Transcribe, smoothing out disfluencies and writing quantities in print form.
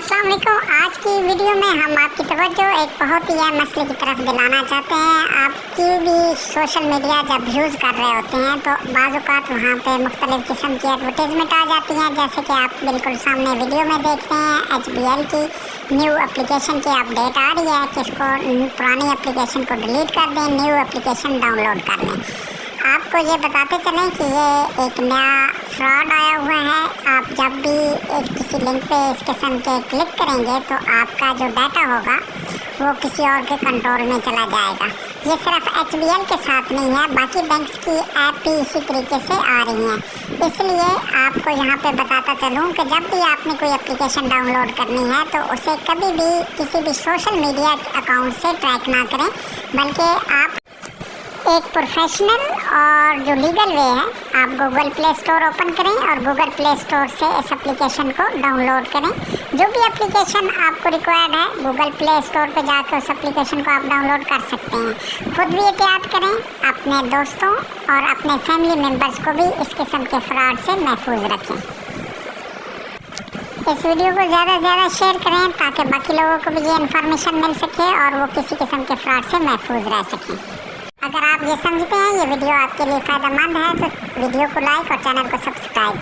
अस्सलाम वालेकुम। आज की वीडियो में हम आपकी तवज्जो एक बहुत ही अहम मसले की तरफ दिलाना चाहते हैं। आपकी भी सोशल मीडिया जब यूज़ कर रहे होते हैं तो बाज़ औक़ात वहाँ पे मुख्तलिफ़ किस्म की एडवर्टाइजमेंट आ जाती हैं, जैसे कि आप बिल्कुल सामने वीडियो में देखते हैं। HBL की न्यू एप्लीकेशन की अपडेट आ रही है कि इसको पुरानी एप्लीकेशन को डिलीट कर दें, न्यू एप्लीकेशन डाउनलोड कर लें। आपको ये बताते चलें कि ये एक नया फ्रॉड आया हुआ है। आप जब भी किसी लिंक पे इस किस्म के क्लिक करेंगे तो आपका जो डाटा होगा वो किसी और के कंट्रोल में चला जाएगा। ये सिर्फ HBL के साथ नहीं है, बाकी बैंक्स की ऐप भी इसी तरीके से आ रही हैं। इसलिए आपको यहाँ पे बताता चलूँ कि जब भी आपने कोई एप्लीकेशन डाउनलोड करनी है तो उसे कभी भी किसी भी सोशल मीडिया अकाउंट से ट्रैक ना करें, बल्कि आप एक प्रोफेशनल और जो लीगल वे है, आप गूगल प्ले स्टोर ओपन करें और गूगल प्ले स्टोर से इस एप्लीकेशन को डाउनलोड करें। जो भी एप्लीकेशन आपको रिक्वायर्ड है, गूगल प्ले स्टोर पे जाकर उस एप्लीकेशन को आप डाउनलोड कर सकते हैं। खुद भी एहतियात करें, अपने दोस्तों और अपने फैमिली मेम्बर्स को भी इस किस्म के फ्रॉड से महफूज रखें। इस वीडियो को ज़्यादा से ज़्यादा शेयर करें ताकि बाकी लोगों को भी ये इन्फॉर्मेशन मिल सके और वो किसी किस्म के फ्रॉड से महफूज रह सकें। अगर आप ये समझते हैं ये वीडियो आपके लिए फ़ायदेमंद है तो वीडियो को लाइक और चैनल को सब्सक्राइब